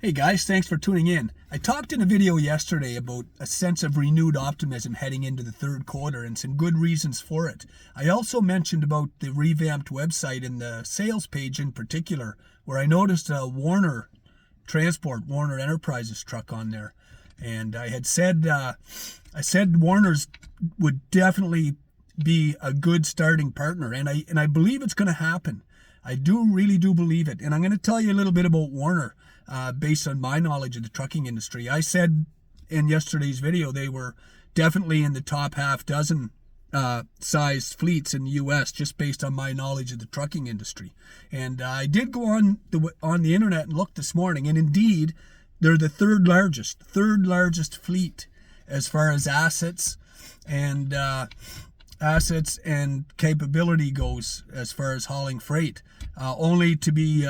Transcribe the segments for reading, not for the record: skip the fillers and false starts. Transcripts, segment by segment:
Hey guys, thanks for tuning in. I talked in a video yesterday about a sense of renewed optimism heading into the third quarter and some good reasons for it. I also mentioned about the revamped website and the sales page in particular, where I noticed a Werner Enterprises truck on there. And I had said, Werner's would definitely be a good starting partner, and I believe it's going to happen. I really do believe it. And I'm going to tell you a little bit about Werner based on my knowledge of the trucking industry. I said in yesterday's video they were definitely in the top half dozen size fleets in the U.S. just based on my knowledge of the trucking industry. And I did go on the internet and look this morning, and indeed they're the third largest fleet as far as assets and capability goes as far as hauling freight, only to be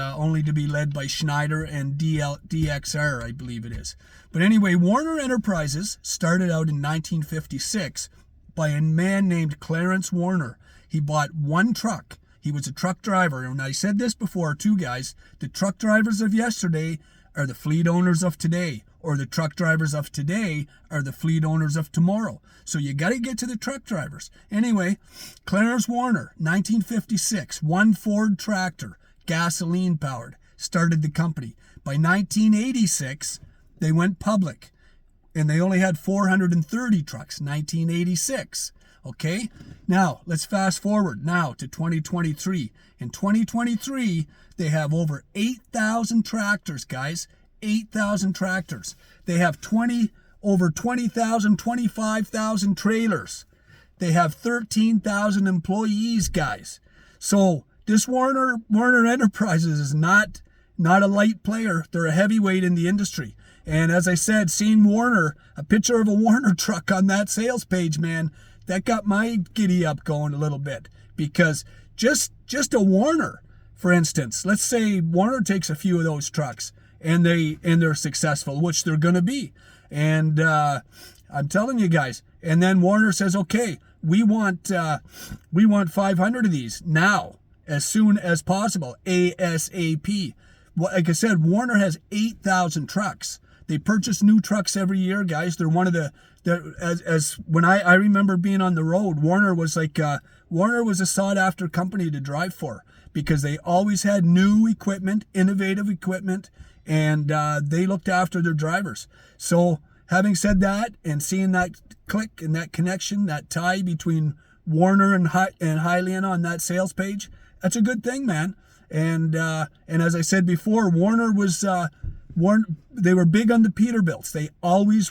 led by Schneider and DXR, I believe it is. But anyway, Werner Enterprises started out in 1956 by a man named Clarence Werner. He bought one truck. He was a truck driver, and I said this before too, guys. The truck drivers of yesterday are the fleet owners of today, or the truck drivers of today are the fleet owners of tomorrow. So you got to get to the truck drivers. Anyway, Clarence Werner, 1956, one Ford tractor, gasoline powered, started the company. By 1986, they went public, and they only had 430 trucks, 1986. Okay, now let's fast forward now to 2023. In 2023, they have over 8,000 tractors, guys. 8,000 tractors. They have over 20,000, 25,000 trailers. They have 13,000 employees, guys. So this Werner Enterprises is not a light player. They're a heavyweight in the industry. And as I said, seeing a picture of a Werner truck on that sales page, man, that got my giddy up going a little bit. Because just a Werner, for instance, let's say Werner takes a few of those trucks and they're successful, which they're going to be. And I'm telling you guys, and then Werner says, okay, we want 500 of these now, as soon as possible, ASAP. Like I said, Werner has 8,000 trucks. They purchase new trucks every year, guys. They're one of when I remember being on the road, Werner was a sought after company to drive for, because they always had new equipment, innovative equipment, and they looked after their drivers. So having said that, and seeing that click and that connection, that tie between Werner and Hyliion on that sales page, that's a good thing, man. And as I said before, they were big on the Peterbilts. They always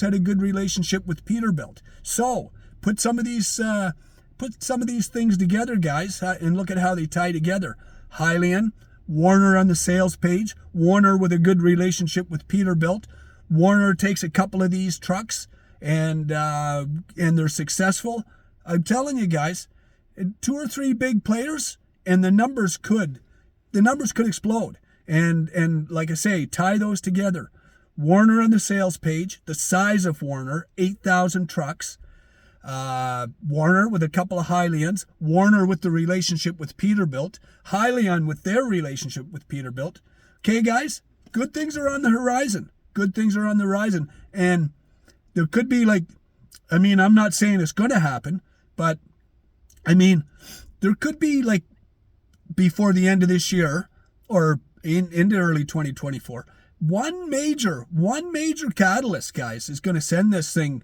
had a good relationship with Peterbuilt. So put some of these things together, guys, and look at how they tie together. Hyliion, Werner on the sales page, Werner with a good relationship with Peterbuilt. Werner takes a couple of these trucks and they're successful. I'm telling you guys, 2 or 3 big players and the numbers could explode. And like I say, tie those together. Werner on the sales page, the size of Werner, 8,000 trucks. Werner with a couple of Hyliions, Werner with the relationship with Peterbuilt, Hyliion with their relationship with Peterbuilt. Okay, guys, good things are on the horizon. Good things are on the horizon. And there could be I'm not saying it's going to happen, but there could be before the end of this year or into early 2024, one major catalyst, guys, is going to send this thing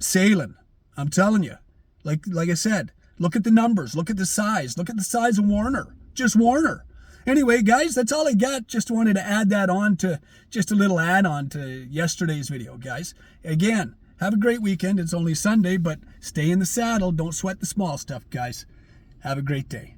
sailing. I'm telling you. Like I said, look at the numbers, look at the size of Werner. Just Werner. Anyway, guys, that's all I got. Just wanted to add that on to just a little add-on to yesterday's video, guys. Again, have a great weekend. It's only Sunday, but stay in the saddle. Don't sweat the small stuff, guys. Have a great day.